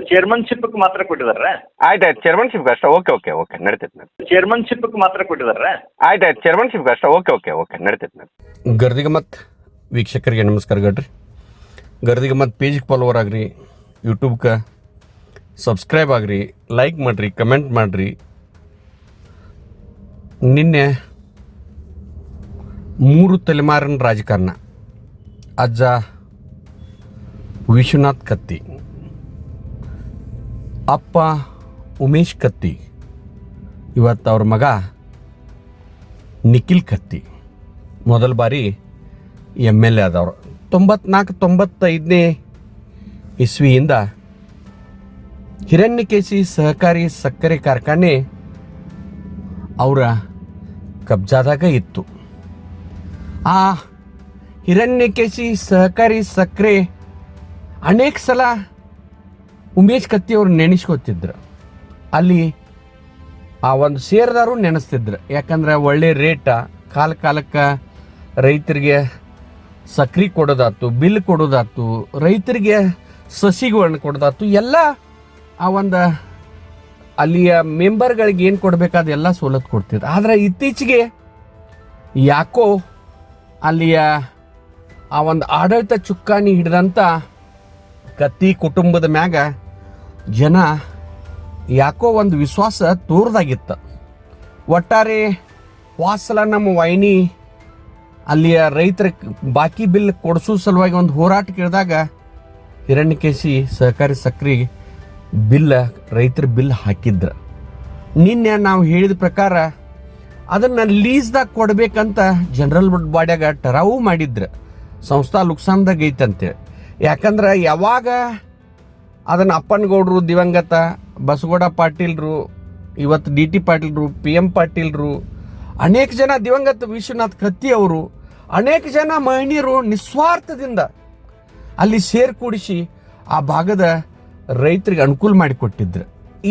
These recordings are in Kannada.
ಚೇರ್ಮನ್ಶಿಪ್ ಮಾತ್ರ ಕೊಟ್ಟಿದಾರ? ಆಯ್ತಾಯ್ತು, ಚೇರ್ಮನ್ಶಿಪ್ ಅಷ್ಟೇ. ಓಕೆ ನಡೀತೈತೆ. ಚೇರ್ಮನ್ಶಿಪ್ ಮಾತ್ರ ಕೊಟ್ಟಿದಾರ? ಆಯ್ತಾಯ್ತು, ಚೇರ್ಮನ್ಶಿಪ್ ಅಷ್ಟೇ. ಓಕೆ ನಡೀತೈತೆ. ಗರ್ದಿಗಮತ್ ವೀಕ್ಷಕರಿಗೆ ನಮಸ್ಕಾರ ಗಡ್ರಿ. ಗರ್ದಿಗಮತ್ ಪೇಜಿಗೆ ಫಾಲೋವರ್ ಆಗ್ರಿ, ಯೂಟ್ಯೂಬ್ಗೆ ಸಬ್ಸ್ಕ್ರೈಬ್ ಆಗ್ರಿ, ಲೈಕ್ ಮಾಡಿರಿ, ಕಮೆಂಟ್ ಮಾಡಿರಿ. ನಿನ್ನೆ 3 ತಲೆಮಾರಿನ ರಾಜಕಾರಣ ಅಜ್ಜ ವಿಶ್ವನಾಥ್ ಕತ್ತಿ, ಅಪ್ಪ ಉಮೇಶ್ ಕತ್ತಿ, ಇವತ್ತು ಅವ್ರ ಮಗ ನಿಖಿಲ್ ಕತ್ತಿ ಮೊದಲ ಬಾರಿ MLA ಆದವರು. 94-95ನೇ ಇಸ್ವಿಯಿಂದ ಹಿರಣ್ಯಕೇಶಿ ಸಹಕಾರಿ ಸಕ್ಕರೆ ಕಾರ್ಖಾನೆ ಅವರ ಕಬ್ಜಾದಾಗ ಇತ್ತು. ಆ ಹಿರಣ್ಯಕೇಶಿ ಸಹಕಾರಿ ಸಕ್ಕರೆ ಅನೇಕ ಸಲ ಉಮೇಶ್ ಕತ್ತಿ ಅವರು ನೆನೆಸ್ಕೊತಿದ್ರು. ಅಲ್ಲಿ ಆ ಒಂದು ಶೇರ್ದಾರು ನೆನೆಸ್ತಿದ್ರು. ಯಾಕಂದ್ರೆ ಒಳ್ಳೆ ರೇಟ, ಕಾಲಕ್ಕೆ ರೈತರಿಗೆ ಸಕ್ರೆ ಕೊಡೋದಾತು, ಬಿಲ್ ಕೊಡೋದಾತು, ರೈತರಿಗೆ ಸಸಿಗಳನ್ನು ಕೊಡೋದಾತು, ಎಲ್ಲ ಆ ಒಂದು ಅಲ್ಲಿಯ ಮೆಂಬರ್ಗಳಿಗೆ ಏನು ಕೊಡಬೇಕಾದ ಎಲ್ಲ ಸವಲತ್ತು ಕೊಡ್ತಿದ್ರು. ಆದರೆ ಇತ್ತೀಚೆಗೆ ಯಾಕೋ ಅಲ್ಲಿಯ ಆ ಒಂದು ಆಡಳಿತ ಚುಕ್ಕಾಣಿ ಹಿಡಿದಂಥ ಕತ್ತಿ ಕುಟುಂಬದ ಮ್ಯಾಗ ಜನ ಯಾಕೋ ಒಂದು ವಿಶ್ವಾಸ ತೋರ್ದಾಗಿತ್ತು. ಒಟ್ಟಾರೆ ವಾಸಲ ನಮ್ಮ ವೈನಿ ಅಲ್ಲಿಯ ರೈತರ ಬಾಕಿ ಬಿಲ್ ಕೊಡಿಸೋ ಸಲುವಾಗಿ ಒಂದು ಹೋರಾಟ ಕೇಳಿದಾಗ ಹಿರಣ್ಯಕೇಶಿ ಸಹಕಾರಿ ಸಕ್ರೆ ರೈತರ ಬಿಲ್ ಹಾಕಿದ್ರು. ನಿನ್ನೆ ನಾವು ಹೇಳಿದ ಪ್ರಕಾರ ಅದನ್ನು ಲೀಸ್ದಾಗ ಕೊಡಬೇಕಂತ ಜನರಲ್ ಬಾಡ್ಯಾಗ ಟರಾವು ಮಾಡಿದ್ರು. ಸಂಸ್ಥಾ ನುಕ್ಸಾನ್ದಾಗ ಐತಂತೇಳಿ. ಯಾಕಂದ್ರೆ ಯಾವಾಗ ಅದನ್ನು ಅಪ್ಪನಗೌಡರು, ದಿವಂಗತ ಬಸಗೌಡ ಪಾಟೀಲ್ರು, ಇವತ್ತು DT ಪಾಟೀಲ್ರು, PM ಪಾಟೀಲ್ರು, ಅನೇಕ ಜನ, ದಿವಂಗತ ವಿಶ್ವನಾಥ್ ಕತ್ತಿ ಅವರು, ಅನೇಕ ಜನ ಮಹಿಳೆಯರು ನಿಸ್ವಾರ್ಥದಿಂದ ಅಲ್ಲಿ ಸೇರ್ಕೂಡಿಸಿ ಆ ಭಾಗದ ರೈತರಿಗೆ ಅನುಕೂಲ ಮಾಡಿಕೊಟ್ಟಿದ್ರು.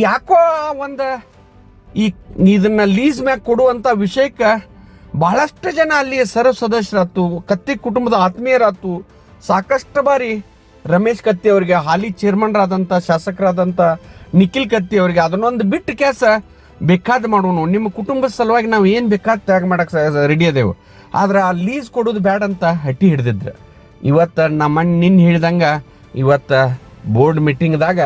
ಯಾಕೋ ಒಂದು ಇದನ್ನ ಲೀಸ್ ಮ್ಯಾಗ ಕೊಡುವಂಥ ವಿಷಯಕ್ಕೆ ಬಹಳಷ್ಟು ಜನ ಅಲ್ಲಿ ಸರ್ವ ಸದಸ್ಯರಾತು, ಕತ್ತಿ ಕುಟುಂಬದ ಆತ್ಮೀಯರಾತು, ಸಾಕಷ್ಟು ಬಾರಿ ರಮೇಶ್ ಕತ್ತಿ ಅವರಿಗೆ, ಹಾಲಿ ಚೇರ್ಮನ್ರಾದಂಥ ಶಾಸಕರಾದಂಥ ನಿಖಿಲ್ ಕತ್ತಿ ಅವರಿಗೆ ಅದನ್ನೊಂದು ಬಿಟ್ಟು ಕೆಲಸ ಬೇಕಾದ ಮಾಡೋನು, ನಿಮ್ಮ ಕುಟುಂಬದ ಸಲುವಾಗಿ ನಾವು ಏನು ಬೇಕಾದ ತ್ಯಾಗ ಮಾಡಕ್ಕೆ ರೆಡಿ ಅದೇವು, ಆದ್ರೆ ಆ ಲೀಸ್ ಕೊಡೋದು ಬೇಡ ಅಂತ ಹಟ್ಟಿ ಹಿಡಿದಿದ್ರು. ಇವತ್ತು ನಿನ್ನೆ ಹೇಳಿದಂಗೆ ಇವತ್ತು ಬೋರ್ಡ್ ಮೀಟಿಂಗ್ದಾಗ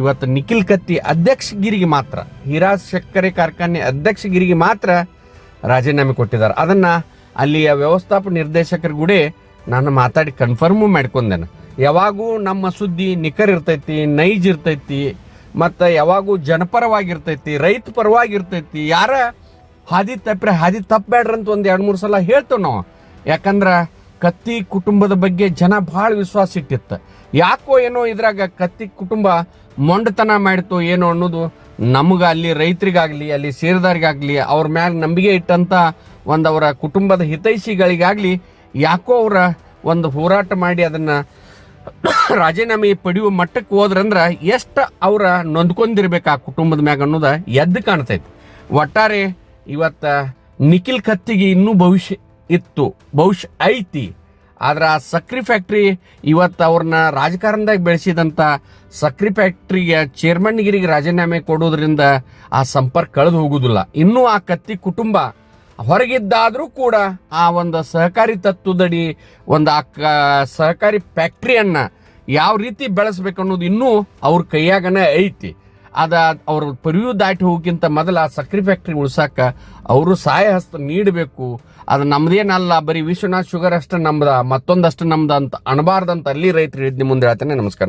ಇವತ್ತು ನಿಖಿಲ್ ಕತ್ತಿ ಅಧ್ಯಕ್ಷಗಿರಿಗೆ ಮಾತ್ರ, ಹೀರಾ ಸಕ್ಕರೆ ಕಾರ್ಖಾನೆ ಅಧ್ಯಕ್ಷಗಿರಿಗೆ ಮಾತ್ರ ರಾಜೀನಾಮೆ ಕೊಟ್ಟಿದ್ದಾರೆ. ಅದನ್ನು ಅಲ್ಲಿಯ ವ್ಯವಸ್ಥಾಪಕ ನಿರ್ದೇಶಕರ ಕೂಡ ನಾನು ಮಾತಾಡಿ ಕನ್ಫರ್ಮು ಮಾಡ್ಕೊಂಡೇನೆ. ಯಾವಾಗೂ ನಮ್ಮ ಸುದ್ದಿ ನಿಖರ್ ಇರ್ತೈತಿ, ನೈಜ್ ಇರ್ತೈತಿ, ಮತ್ತು ಯಾವಾಗೂ ಜನಪರವಾಗಿರ್ತೈತಿ, ರೈತ ಪರವಾಗಿರ್ತೈತಿ. ಯಾರ ಹಾದಿ ತಪ್ಪಬೇಡ್ರಿ ಅಂತ ಒಂದು 2-3 ಸಲ ಹೇಳ್ತೇವೆ ನಾವು. ಯಾಕಂದ್ರೆ ಕತ್ತಿ ಕುಟುಂಬದ ಬಗ್ಗೆ ಜನ ಭಾಳ ವಿಶ್ವಾಸ ಇಟ್ಟಿತ್ತು. ಯಾಕೋ ಏನೋ ಇದ್ರಾಗ ಕತ್ತಿ ಕುಟುಂಬ ಮೊಂಡತನ ಮಾಡಿತು ಏನೋ ಅನ್ನೋದು ನಮಗೆ, ಅಲ್ಲಿ ರೈತರಿಗಾಗಲಿ, ಅಲ್ಲಿ ಸೇರಿದಾರಿಗಾಗಲಿ, ಅವ್ರ ಮ್ಯಾಗ ನಂಬಿಕೆ ಇಟ್ಟಂಥ ಒಂದು ಅವರ ಕುಟುಂಬದ ಹಿತೈಷಿಗಳಿಗಾಗಲಿ ಯಾಕೋ ಅವರ ಒಂದು ಹೋರಾಟ ಮಾಡಿ ಅದನ್ನು ರಾಜೀನಾಮೆ ಪಡೆಯುವ ಮಟ್ಟಕ್ಕೆ ಹೋದ್ರಂದ್ರೆ ಎಷ್ಟು ಅವರ ನೊಂದ್ಕೊಂಡಿರ್ಬೇಕು ಆ ಕುಟುಂಬದ ಮ್ಯಾಗ ಅನ್ನೋದು ಎದ್ದು ಕಾಣ್ತೈತಿ. ಒಟ್ಟಾರೆ ಇವತ್ತು ನಿಖಿಲ್ ಕತ್ತಿಗೆ ಇನ್ನೂ ಭವಿಷ್ಯ ಐತಿ. ಆದ್ರೆ ಆ ಸಕ್ರೆ ಫ್ಯಾಕ್ಟ್ರಿ ಇವತ್ತು ಅವ್ರನ್ನ ರಾಜಕಾರಣದಾಗ ಬೆಳೆಸಿದಂಥ ಸಕ್ರೆ ಫ್ಯಾಕ್ಟ್ರಿಗೆ ಚೇರ್ಮನ್ಗಿರಿಗೆ ರಾಜೀನಾಮೆ ಕೊಡೋದ್ರಿಂದ ಆ ಸಂಪರ್ಕ ಕಳೆದು ಹೋಗುದಿಲ್ಲ. ಇನ್ನೂ ಆ ಕತ್ತಿ ಕುಟುಂಬ ಹೊರಗಿದ್ದಾದರೂ ಕೂಡ ಆ ಒಂದು ಸಹಕಾರಿ ತತ್ವದಡಿ ಒಂದು ಸಹಕಾರಿ ಫ್ಯಾಕ್ಟ್ರಿಯನ್ನು ಯಾವ ರೀತಿ ಬೆಳೆಸ್ಬೇಕು ಅನ್ನೋದು ಇನ್ನೂ ಅವ್ರ ಕೈಯಾಗನೇ ಐತಿ. ಅವ್ರ ಪರಿವು ದಾಟಿ ಹೋಗಿಂತ ಮೊದಲು ಆ ಸಕ್ರೆ ಫ್ಯಾಕ್ಟ್ರಿ ಉಳ್ಸಾಕ ಅವರು ಸಹಾಯ ಹಸ್ತ ನೀಡಬೇಕು. ಅದು ನಮ್ದೇನಲ್ಲ, ಬರೀ ವಿಶ್ವನಾಥ್ ಶುಗರ್ ಅಷ್ಟೇ ನಮ್ದ, ಮತ್ತೊಂದಷ್ಟು ನಮ್ದು ಅಂತ ಅಣಬಾರ್ದಂತ ಅಲ್ಲಿ ರೈತರು ಹೇಳಿದ್ ಮುಂದೆ ಹೇಳ್ತೇನೆ. ನಮಸ್ಕಾರ.